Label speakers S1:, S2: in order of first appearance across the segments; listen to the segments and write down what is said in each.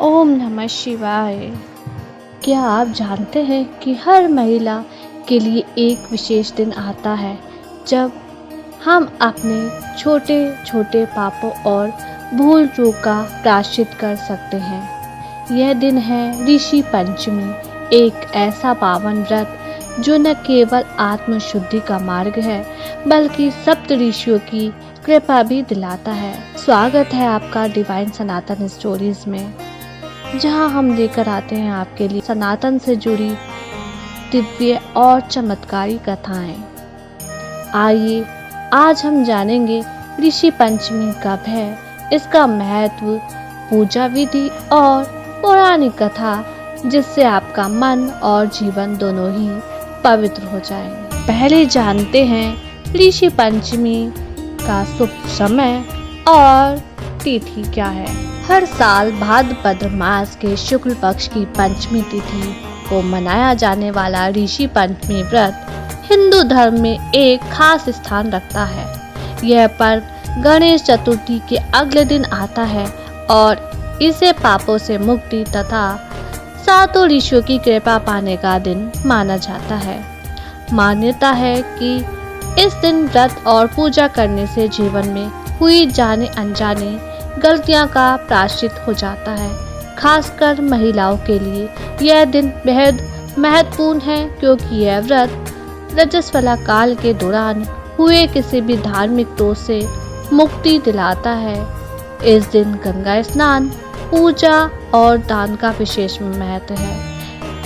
S1: ओम नमः शिवाय। क्या आप जानते हैं कि हर महिला के लिए एक विशेष दिन आता है जब हम अपने छोटे छोटे पापों और भूल चूक का प्रायश्चित कर सकते हैं। यह दिन है ऋषि पंचमी, एक ऐसा पावन व्रत जो न केवल आत्म शुद्धि का मार्ग है बल्कि सप्त ऋषियों की कृपा भी दिलाता है। स्वागत है आपका डिवाइन सनातन स्टोरीज में, जहां हम लेकर आते हैं आपके लिए सनातन से जुड़ी दिव्य और चमत्कारी कथाएं। आइए आज हम जानेंगे ऋषि पंचमी कब है, इसका महत्व, पूजा विधि और पौराणिक कथा, जिससे आपका मन और जीवन दोनों ही पवित्र हो जाएंगे। पहले जानते हैं ऋषि पंचमी का शुभ समय और तिथि क्या है। हर साल भाद्रपद मास के शुक्ल पक्ष की पंचमी तिथि को मनाया जाने वाला ऋषि पंचमी व्रत हिंदू धर्म में एक खास स्थान रखता है। यह पर्व गणेश चतुर्थी के अगले दिन आता है और इसे पापों से मुक्ति तथा सातों ऋषियों की कृपा पाने का दिन माना जाता है। मान्यता है कि इस दिन व्रत और पूजा करने से जीवन में हुई जाने अनजाने गलतियां का प्रायश्चित हो जाता है। खासकर महिलाओं के लिए यह दिन बेहद महत्वपूर्ण है, क्योंकि यह व्रत रजस्वला काल के दौरान हुए किसी भी धार्मिक दोष से मुक्ति दिलाता है। इस दिन गंगा स्नान, पूजा और दान का विशेष महत्व है,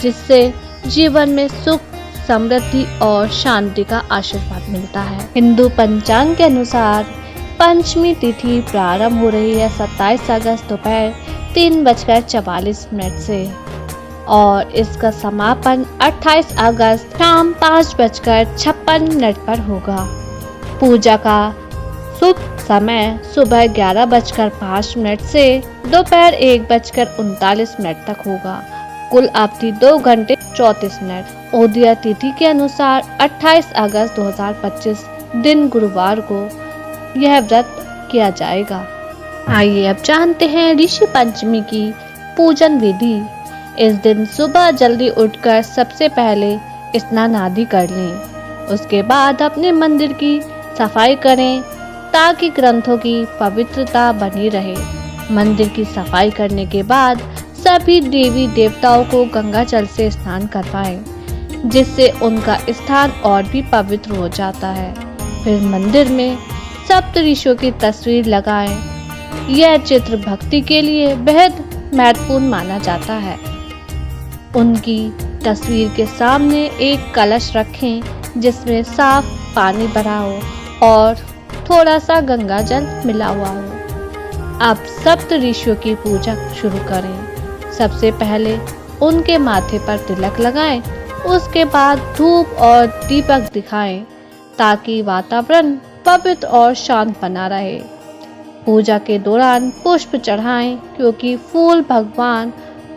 S1: जिससे जीवन में सुख, समृद्धि और शांति का आशीर्वाद मिलता है। हिंदू पंचांग के अनुसार पंचमी तिथि प्रारंभ हो रही है 27 अगस्त दोपहर 3:44 से और इसका समापन 28 अगस्त शाम 5:56 पर होगा। पूजा का शुभ समय सुबह 11:05 से दोपहर 1:39 तक होगा। कुल अवधि 2 घंटे 34 मिनट। उदय तिथि के अनुसार 28 अगस्त 2025 दिन गुरुवार को यह व्रत किया जाएगा। आइए अब जानते हैं ऋषि पंचमी की पूजन विधि। इस दिन सुबह जल्दी उठकर सबसे पहले स्नान आदि कर लें। उसके बाद अपने मंदिर की सफाई करें ताकि ग्रंथों की पवित्रता बनी रहे। मंदिर की सफाई करने के बाद सभी देवी देवताओं को गंगा जल से स्नान करवाएं, जिससे उनका स्थान और भी पवित्र हो जाता है। फिर मंदिर में सप्त ऋषियों की तस्वीर लगाएं। यह चित्र भक्ति के लिए बेहद महत्वपूर्ण माना जाता है। उनकी तस्वीर के सामने एक कलश रखें जिसमें साफ पानी भरा हो और थोड़ा सा गंगा जल मिला हुआ हो। अब सप्त ऋषियों की पूजा शुरू करें। सबसे पहले उनके माथे पर तिलक लगाएं, उसके बाद धूप और दीपक दिखाएं ताकि वातावरण पवित्र और शांत बना रहे। पूजा के दौरान पुष्प चढ़ाएं, क्योंकि फूल भगवान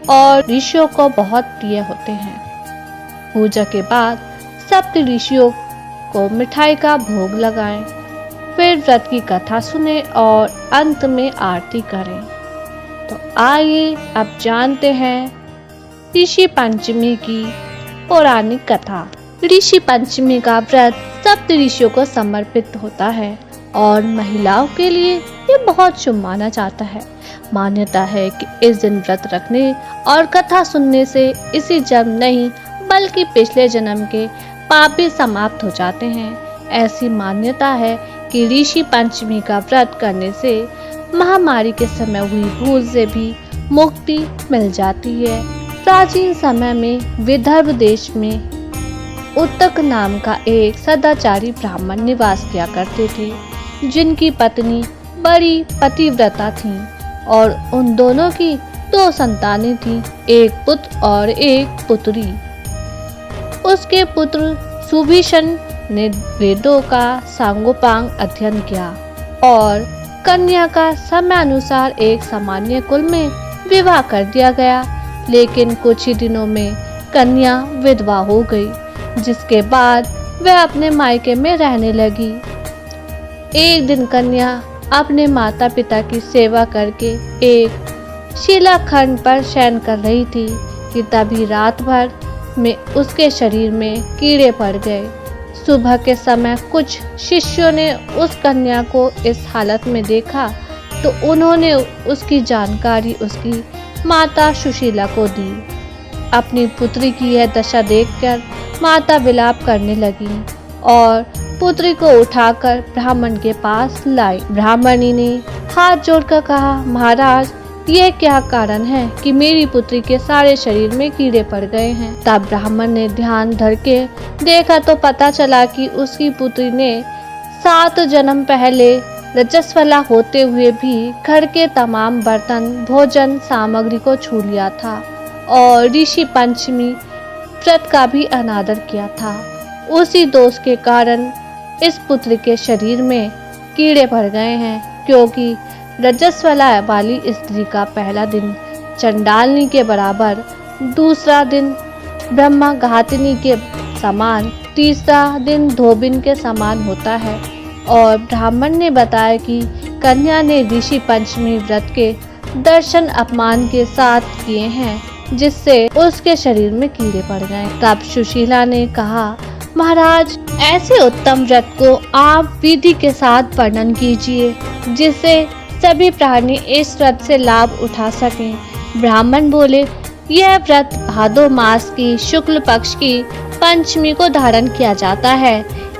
S1: और ऋषियों को बहुत प्रिय होते हैं। पूजा के बाद सप्त ऋषियों को मिठाई का भोग लगाएं, फिर व्रत की कथा सुने और अंत में आरती करें। तो आइए अब जानते हैं ऋषि पंचमी की पौराणिक कथा। ऋषि पंचमी का व्रत सप्त ऋषियों को समर्पित होता है और महिलाओं के लिए ये बहुत शुभ माना जाता है। मान्यता है कि इस दिन व्रत रखने और कथा सुनने से इसी जन्म नहीं बल्कि पिछले जन्म के पाप भी समाप्त हो जाते हैं। ऐसी मान्यता है कि ऋषि पंचमी का व्रत करने से महामारी के समय हुई भूल से भी मुक्ति मिल जाती है। प्राचीन समय में विदर्भ देश में उत्तक नाम का एक सदाचारी ब्राह्मण निवास किया करते थे, जिनकी पत्नी बड़ी पतिव्रता थी और उन दोनों की 2 संतानें थीं, एक पुत्र और एक पुत्री। उसके पुत्र सुभीषण ने वेदों का सांगोपांग अध्ययन किया और कन्या का समय अनुसार एक सामान्य कुल में विवाह कर दिया गया। लेकिन कुछ ही दिनों में कन्या विधवा हो गई, जिसके बाद वह अपने मायके में रहने लगी। एक दिन कन्या अपने माता पिता की सेवा करके एक शिलाखंड पर शयन कर रही थी कि तभी रात भर में उसके शरीर में कीड़े पड़ गए। सुबह के समय कुछ शिष्यों ने उस कन्या को इस हालत में देखा तो उन्होंने उसकी जानकारी उसकी माता सुशीला को दी। अपनी पुत्री की यह दशा देखकर माता विलाप करने लगी और पुत्री को उठाकर ब्राह्मण के पास लाई। ब्राह्मणी ने हाथ जोड़कर कहा, महाराज, यह क्या कारण है कि मेरी पुत्री के सारे शरीर में कीड़े पड़ गए हैं। तब ब्राह्मण ने ध्यान धर के देखा तो पता चला कि उसकी पुत्री ने 7 जन्म पहले रजस्वला होते हुए भी घर के तमाम बर्तन भोजन सामग्री को छू लिया था और ऋषि पंचमी व्रत का भी अनादर किया था। उसी दोष के कारण इस पुत्र के शरीर में कीड़े पड़ गए हैं, क्योंकि रजस्वला वाली स्त्री का पहला दिन चंडालनी के बराबर, दूसरा दिन ब्रह्मा घातिनी के समान, तीसरा दिन धोबिन के समान होता है। और ब्राह्मण ने बताया कि कन्या ने ऋषि पंचमी व्रत के दर्शन अपमान के साथ किए हैं, जिससे उसके शरीर में कीड़े पड़ गए। तब सुशीला ने कहा, महाराज, ऐसे उत्तम व्रत को आप विधि के साथ वर्णन कीजिए, जिससे सभी प्राणी इस व्रत से लाभ उठा सकें। ब्राह्मण बोले, यह व्रत भादो मास की शुक्ल पक्ष की पंचमी को धारण किया जाता है।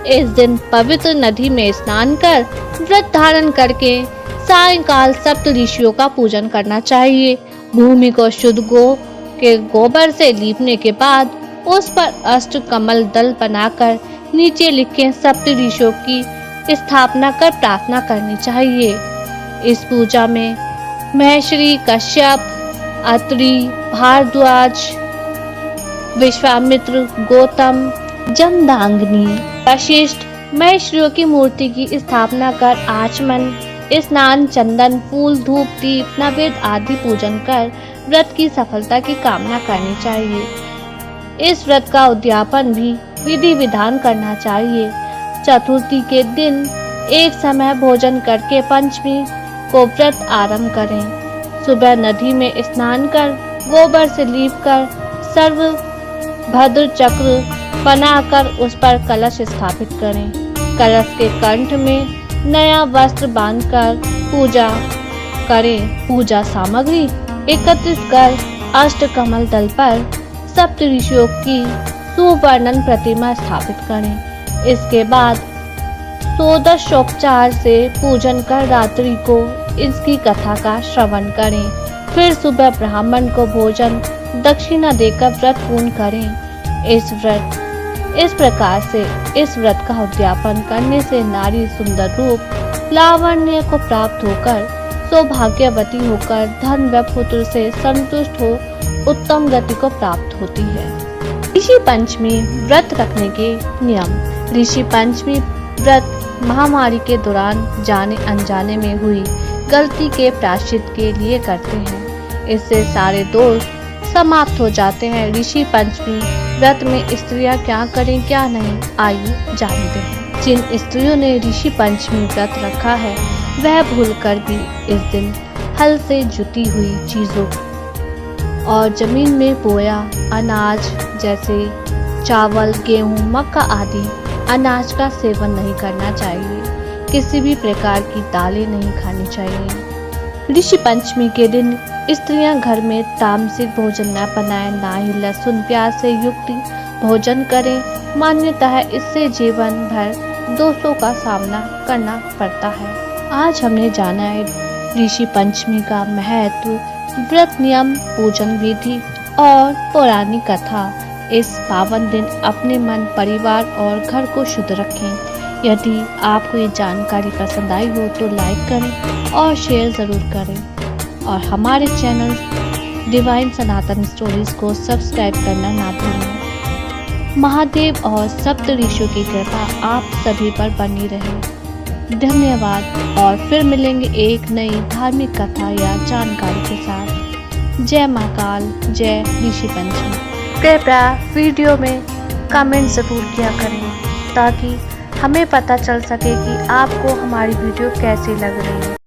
S1: इस दिन पवित्र नदी में स्नान कर व्रत धारण करके सायंकाल सप्त ऋषियों का पूजन करना चाहिए। भूमि को शुद्ध गौ के गोबर से लीपने के बाद उस पर अष्ट कमल दल बनाकर नीचे लिखे सप्त ऋषियों की स्थापना कर प्रार्थना करनी चाहिए। इस पूजा में महर्षि कश्यप, अत्रि, भारद्वाज, विश्वामित्र, गौतम, जमदाग्नि, वशिष्ठ महर्षियों की मूर्ति की स्थापना कर आचमन, स्नान, चंदन, फूल, धूप, दीप, नैवेद्य आदि पूजन कर व्रत की सफलता की कामना करनी चाहिए। इस व्रत का उद्यापन भी विधि विधान करना चाहिए। चतुर्थी के दिन एक समय भोजन करके पंचमी को व्रत आरंभ करें। सुबह नदी में स्नान कर गोबर से लीपकर सर्व भद्र चक्र बनाकर उस पर कलश स्थापित करें। कलश के कंठ में नया वस्त्र बांधकर पूजा करें। पूजा सामग्री एकत्रित कर अष्ट कमल दल पर सप्त ऋषियों की सुवर्णन प्रतिमा स्थापित करें। इसके बाद षोडशोपचार से पूजन कर रात्रि को इसकी कथा का श्रवण करें। फिर सुबह ब्राह्मण को भोजन दक्षिणा देकर व्रत पूर्ण करें। इस प्रकार से इस व्रत का उद्यापन करने से नारी सुंदर रूप लावण्य को प्राप्त होकर सौभाग्यवती होकर धन व पुत्र से संतुष्ट हो उत्तम गति को प्राप्त होती है। ऋषि पंचमी व्रत रखने के नियम। ऋषि पंचमी व्रत महामारी के दौरान जाने अनजाने में हुई गलती के प्रायश्चित के लिए करते हैं। इससे सारे दोष समाप्त हो जाते हैं। ऋषि पंचमी व्रत में स्त्रियां क्या करें क्या नहीं, आइए जानते हैं। जिन स्त्रियों ने ऋषि पंचमी व्रत रखा है वह भूलकर भी इस दिन हल से जुती हुई चीजों और जमीन में बोया अनाज जैसे चावल, गेहूं, मक्का आदि अनाज का सेवन नहीं करना चाहिए। किसी भी प्रकार की दालें नहीं खानी चाहिए। ऋषि पंचमी के दिन स्त्रियां घर में तामसिक भोजन न बनाएं, ना ही लहसुन प्याज से युक्त भोजन करें। मान्यता है इससे जीवन भर दोषों का सामना करना पड़ता है। आज हमने जाना है ऋषि पंचमी का महत्व, व्रत नियम, पूजन विधि और पौराणिक कथा। इस पावन दिन अपने मन, परिवार और घर को शुद्ध रखें। यदि आपको ये जानकारी पसंद आई हो तो लाइक करें और शेयर ज़रूर करें और हमारे चैनल डिवाइन सनातन स्टोरीज को सब्सक्राइब करना ना भूलें। महादेव और सप्त ऋषियों की कृपा आप सभी पर बनी रहे। धन्यवाद और फिर मिलेंगे एक नई धार्मिक कथा या जानकारी के साथ। जय महाकाल, जय ऋषि पंचमी। कृपया वीडियो में कमेंट ज़रूर किया करें ताकि हमें पता चल सके कि आपको हमारी वीडियो कैसी लग रही है।